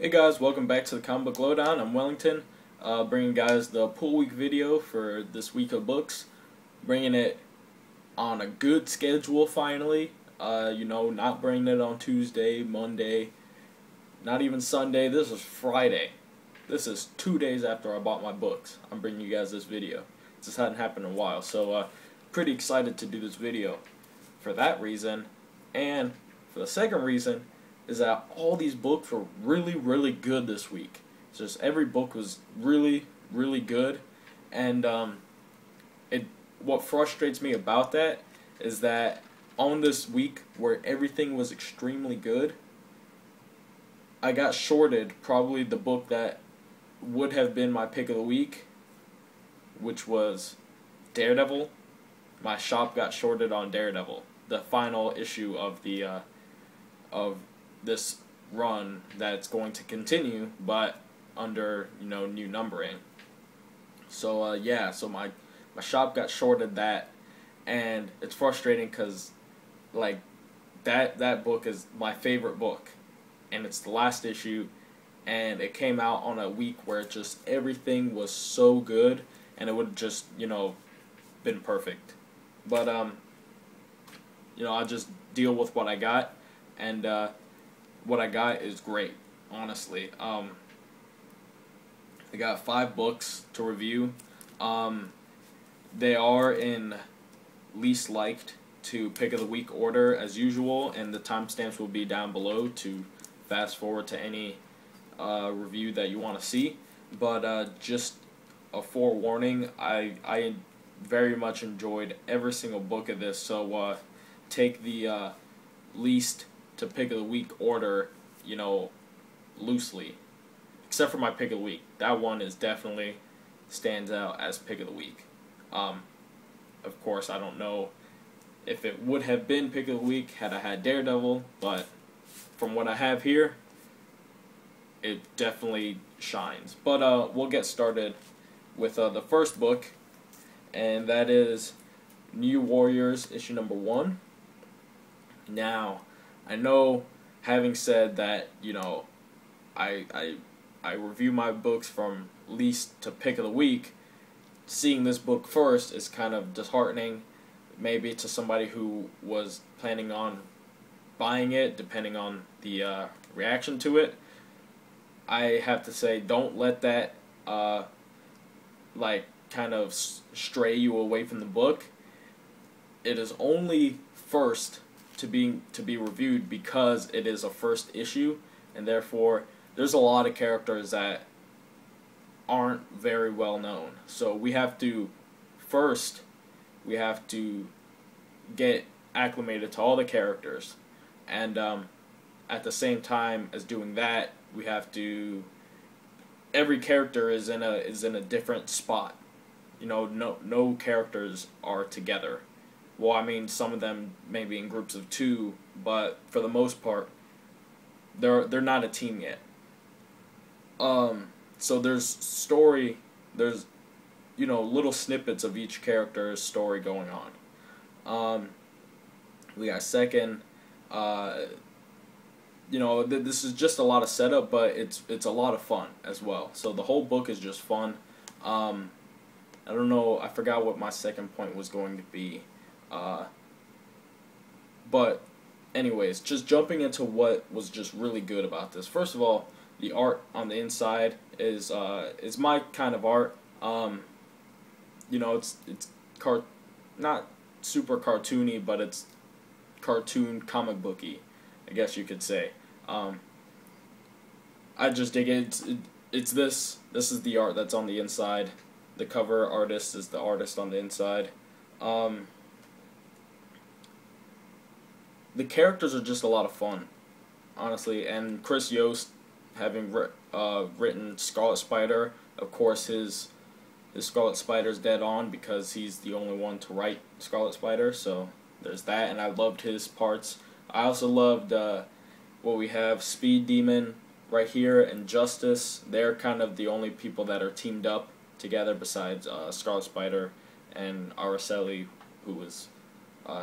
Hey guys, welcome back to the Comic Book Lowdown. I'm Wellington, bringing guys the pull week video for this week of books. Bringing it on a good schedule finally. Not bringing it on Tuesday, Monday, not even Sunday. This is Friday. This is 2 days after I bought my books. I'm bringing you guys this video. This hadn't happened in a while, so pretty excited to do this video for that reason. And for the second reason is that all these books were really good this week. It's just every book was really good, and what frustrates me about that is that on this week where everything was extremely good, I got shorted probably the book that would have been my pick of the week, which was Daredevil. My shop got shorted on Daredevil, the final issue of the of this run that's going to continue, but under new numbering. So so my shop got shorted that, and it's frustrating because like that book is my favorite book, and it's the last issue, and it came out on a week where just everything was so good, and it would just been perfect. But I just deal with what I got, and what I got is great, honestly. I got 5 books to review. They are in least liked to pick of the week order as usual, and the timestamps will be down below to fast forward to any review that you want to see. But just a forewarning, I very much enjoyed every single book of this, so take the least to pick of the week order, loosely. Except for my pick of the week. That one is definitely stands out as pick of the week. Of course, I don't know if it would have been pick of the week had I had Daredevil, but from what I have here, it definitely shines. But we'll get started with the first book, and that is New Warriors issue number 1. Now, I know, having said that, I review my books from least to pick of the week. Seeing this book first is kind of disheartening, maybe to somebody who was planning on buying it, depending on the reaction to it. I have to say, don't let that kind of stray you away from the book. It is only first to be reviewed because it is a first issue, and therefore there's a lot of characters that aren't very well known. So we have to get acclimated to all the characters, and at the same time as doing that, we have to, every character is in a different spot. No characters are together. Well, I mean, some of them may be in groups of 2, but for the most part, they're not a team yet. So there's little snippets of each character's story going on. We got second. This is just a lot of setup, but it's a lot of fun as well. So the whole book is just fun. I don't know. I forgot what my second point was going to be. But anyways, just jumping into what was just really good about this. First of all, the art on the inside is my kind of art. It's not super cartoony, but it's cartoon comic booky, I guess you could say. I just dig it. This is the art that's on the inside. The cover artist is the artist on the inside. The characters are just a lot of fun, honestly, and Chris Yost, having written Scarlet Spider, of course his Scarlet Spider's dead on because he's the only one to write Scarlet Spider, so there's that, and I loved his parts. I also loved what we have, Speed Demon right here and Justice. They're kind of the only people that are teamed up together besides Scarlet Spider and Araceli, who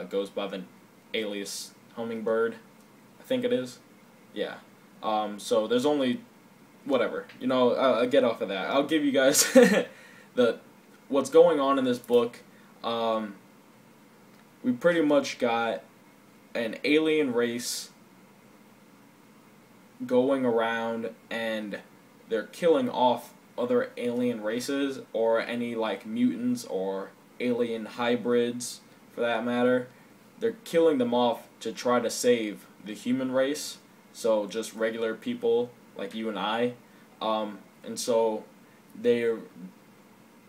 goes by the alias Hummingbird, I think it is. Yeah. So there's only whatever. You know, I'll get off of that. I'll give you guys the what's going on in this book. We pretty much got an alien race going around, and they're killing off other alien races, or any like mutants or alien hybrids for that matter. They're killing them off to try to save the human race, so just regular people like you and I. And so they're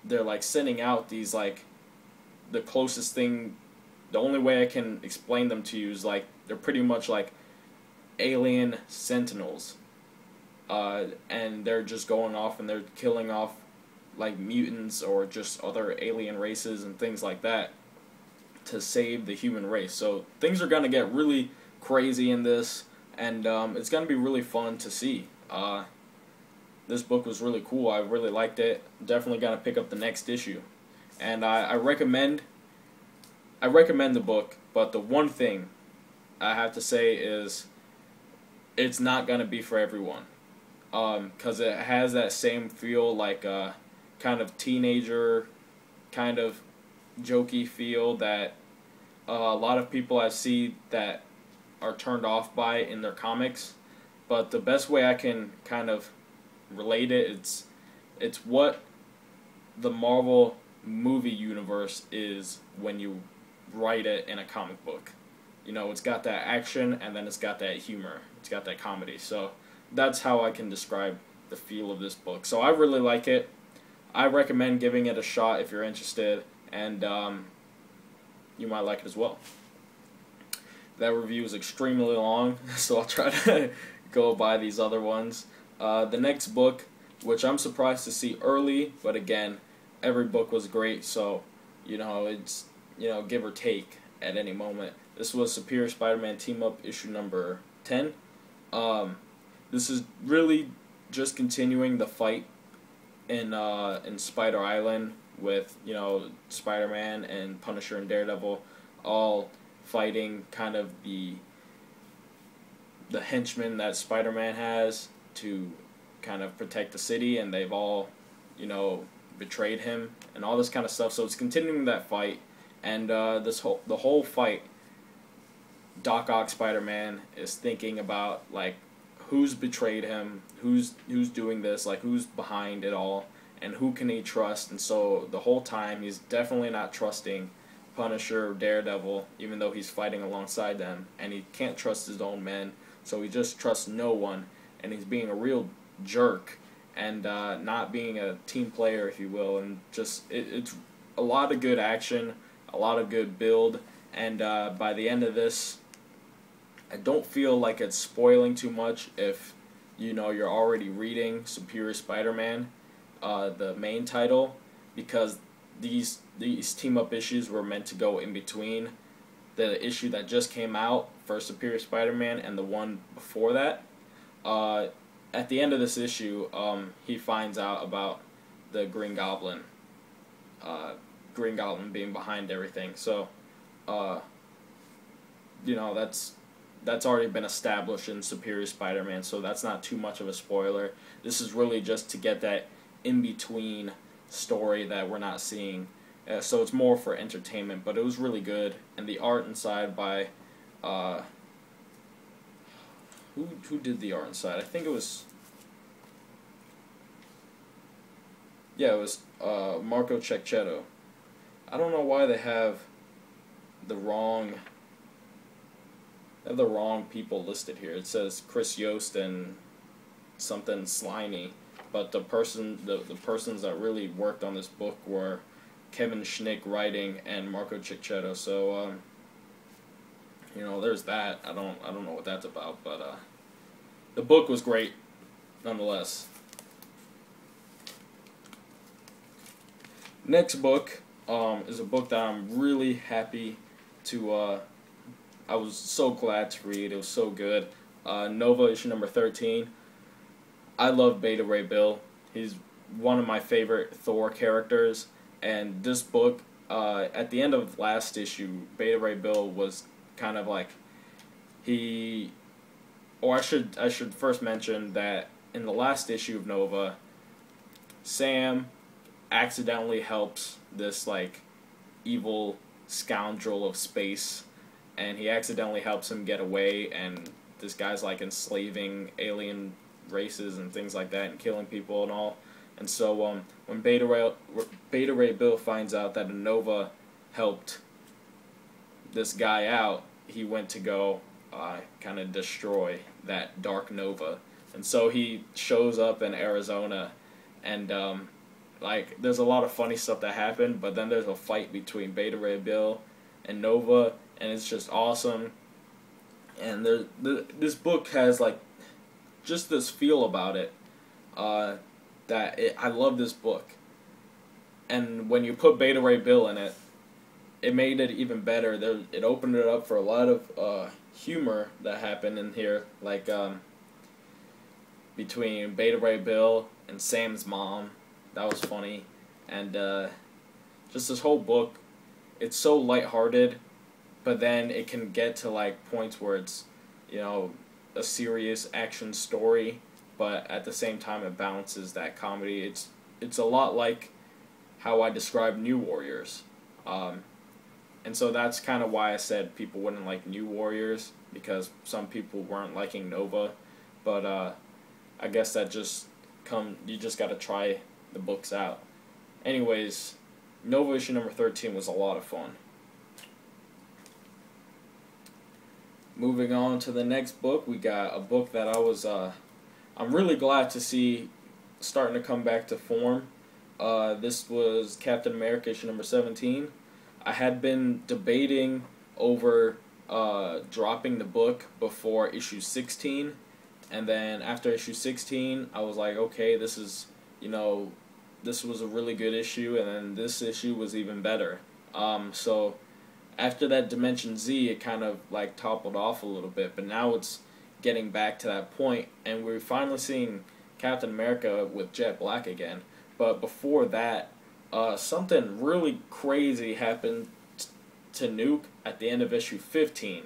like sending out these, like, the closest thing, the only way I can explain them to you is like they're pretty much like alien sentinels, and they're just going off and they're killing off like mutants or just other alien races and things like that to save the human race. So things are gonna get really crazy in this, and it's gonna be really fun to see. This book was really cool. I really liked it. Definitely gonna pick up the next issue, and I recommend the book. But the one thing I have to say is it's not gonna be for everyone, because it has that same feel, like kind of teenager, kind of jokey feel that a lot of people I see that are turned off by in their comics. But the best way I can kind of relate it, it's what the Marvel movie universe is when you write it in a comic book. You know, it's got that action, and then it's got that humor, it's got that comedy. So that's how I can describe the feel of this book. So I really like it. I recommend giving it a shot if you're interested, and you might like it as well. That review is extremely long, so I'll try to go by these other ones. The next book, which I'm surprised to see early, but again, every book was great, so, you know, it's, you know, give or take at any moment. This was Superior Spider-Man Team Up issue number 10. This is really just continuing the fight in Spider Island with, you know, Spider-Man and Punisher and Daredevil all fighting kind of the henchmen that Spider-Man has to kind of protect the city, and they've all, you know, betrayed him and all this kind of stuff. So it's continuing that fight, and the whole fight, Doc Ock Spider-Man is thinking about, like, who's betrayed him, who's doing this, like, who's behind it all, and who can he trust. And so the whole time he's definitely not trusting Punisher or Daredevil, even though he's fighting alongside them, and he can't trust his own men, so he just trusts no one, and he's being a real jerk, and not being a team player, if you will. And just it's a lot of good action, a lot of good build, and by the end of this, I don't feel like it's spoiling too much if, you know, you're already reading Superior Spider-Man, the main title, because these team-up issues were meant to go in between the issue that just came out for Superior Spider-Man and the one before that. At the end of this issue, he finds out about the Green Goblin being behind everything. So, you know, that's already been established in Superior Spider-Man, so that's not too much of a spoiler. This is really just to get that in-between story that we're not seeing. So it's more for entertainment, but it was really good. And the art inside by, who did the art inside? I think it was, yeah, it was Marco Cecchetto. I don't know why they have the wrong people listed here. It says Chris Yost and something Sliney, but the persons that really worked on this book were Kevin Schnick writing and Marco Cecchetto. So you know, there's that. I don't know what that's about, but the book was great nonetheless. Next book is a book that I'm really happy to I was so glad to read. It was so good. Nova issue number 13. I love Beta Ray Bill. He's one of my favorite Thor characters, and this book, at the end of last issue, Beta Ray Bill was kind of like, I should first mention that in the last issue of Nova, Sam accidentally helps this like evil scoundrel of space, and he accidentally helps him get away, and this guy's like enslaving alien races and things like that and killing people and all. And so when Beta Ray Bill finds out that a Nova helped this guy out, he went to go kind of destroy that Dark Nova. And so he shows up in Arizona, and like there's a lot of funny stuff that happened, but then there's a fight between Beta Ray Bill and Nova, and it's just awesome. And this book has like just this feel about it I love this book. And when you put Beta Ray Bill in it, it made it even better. It opened it up for a lot of humor that happened in here, like between Beta Ray Bill and Sam's mom. That was funny. And just this whole book, it's so lighthearted, but then it can get to like points where it's, you know, a serious action story, but at the same time it balances that comedy. It's a lot like how I describe New Warriors. And so that's kind of why I said people wouldn't like New Warriors, because some people weren't liking Nova. But I guess that you just got to try the books out. Anyways, Nova issue number 13 was a lot of fun. Moving on to the next book, we got a book that I'm really glad to see starting to come back to form. This was Captain America issue number 17. I had been debating over dropping the book before issue 16, and then after issue 16, I was like, okay, this was a really good issue, and then this issue was even better. So after that Dimension Z, it kind of like toppled off a little bit, but now it's getting back to that point, and we're finally seeing Captain America with Jet Black again. But before that, something really crazy happened to Nuke at the end of issue 15,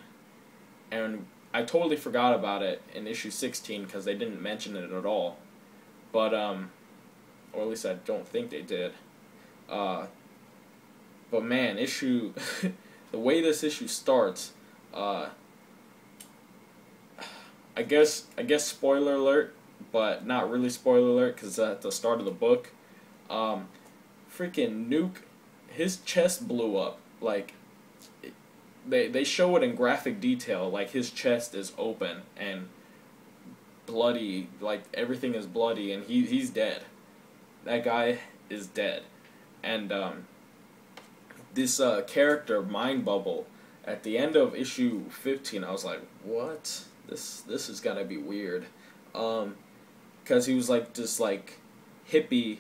and I totally forgot about it in issue 16 because they didn't mention it at all. But or at least I don't think they did. But man, the way this issue starts, I guess spoiler alert, but not really spoiler alert because at the start of the book, freaking Nuke, his chest blew up. Like they show it in graphic detail, like his chest is open and bloody, like everything is bloody, and he's dead. That guy is dead. And this character, Mind Bubble, at the end of issue 15, I was like, what? This is gonna be weird. Because he was like this like hippie,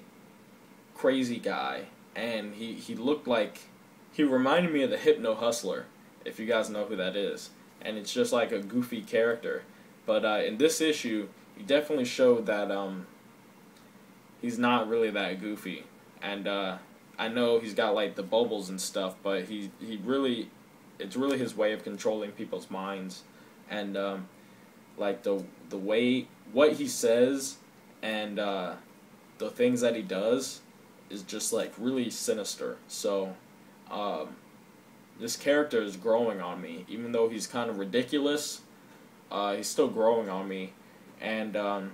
crazy guy, and he looked like, he reminded me of the Hypno Hustler, if you guys know who that is. And it's just like a goofy character. But in this issue, he definitely showed that he's not really that goofy. And I know he's got like the bubbles and stuff, but it's really his way of controlling people's minds. And like the way what he says and the things that he does is just like really sinister. So this character is growing on me, even though he's kind of ridiculous. He's still growing on me, and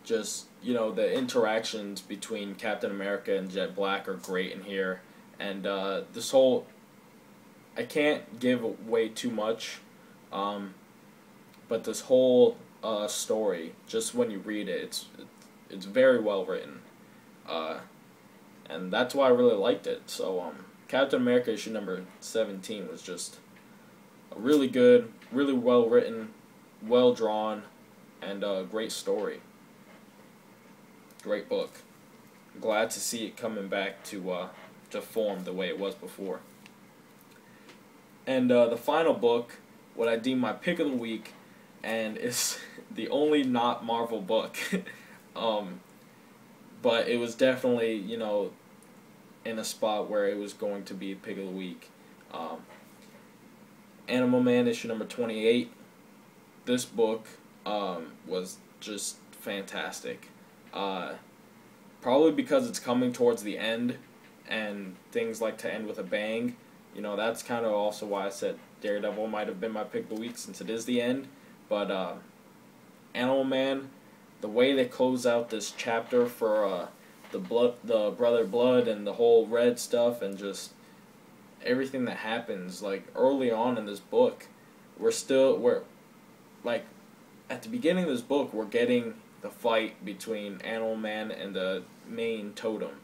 just, you know, the interactions between Captain America and Jet Black are great in here, and this whole, I can't give away too much, but this whole story, just when you read it, it's very well written, and that's why I really liked it. So Captain America issue number 17 was just a really good, really well written, well drawn, and a great story. Great book. Glad to see it coming back to form the way it was before. And the final book, what I deem my pick of the week, and it's the only not Marvel book, but it was definitely, you know, in a spot where it was going to be pick of the week. Animal Man issue number 28. This book was just fantastic. Probably because it's coming towards the end, and things like to end with a bang. You know, that's kind of also why I said Daredevil might have been my pick of the week, since it is the end. But Animal Man, the way they close out this chapter for the Brother Blood and the whole Red stuff, and just everything that happens like early on in this book, we're like at the beginning of this book, we're getting the fight between Animal Man and the main totem,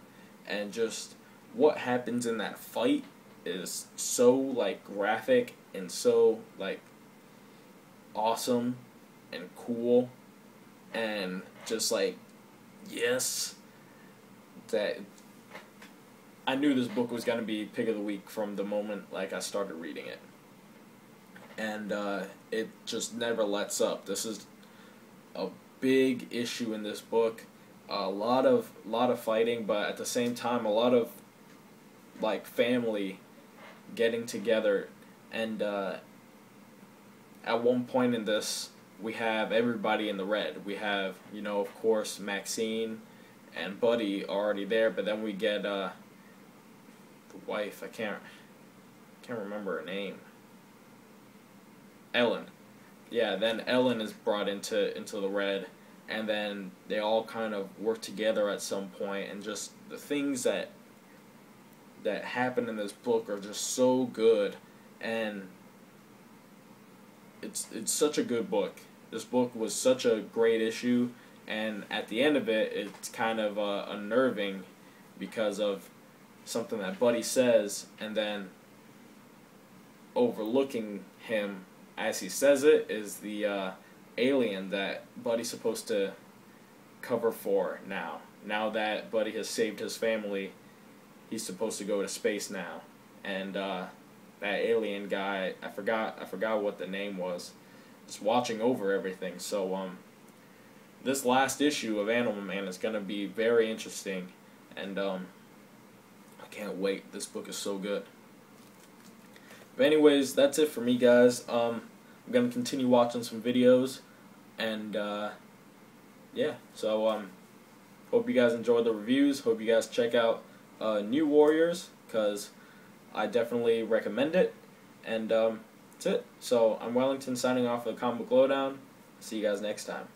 and just what happens in that fight is so like graphic and so like awesome and cool, and just like, yes, that I knew this book was going to be pick of the week from the moment like I started reading it, and it just never lets up. This is a big issue in this book. A lot of fighting, but at the same time a lot of like family getting together, and at one point in this we have everybody in the red. We have, you know, of course, Maxine and Buddy already there, but then we get the wife. I can't remember her name. Ellen. Yeah, then Ellen is brought into the red, and then they all kind of work together at some point, and just the things that happen in this book are just so good, and it's such a good book. This book was such a great issue, and at the end of it, it's kind of unnerving because of something that Buddy says, and then overlooking him as he says it is the alien that Buddy's supposed to cover for now. Now that Buddy has saved his family, he's supposed to go to space now, and that alien guy, I forgot what the name was, is watching over everything. So this last issue of Animal Man is gonna be very interesting, and I can't wait. This book is so good. But anyways, that's it for me, guys. I'm gonna continue watching some videos, and yeah. So hope you guys enjoyed the reviews. Hope you guys check out New Warriors, because I definitely recommend it. And that's it. So I'm Wellington signing off for the Comic Book Lowdown. See you guys next time.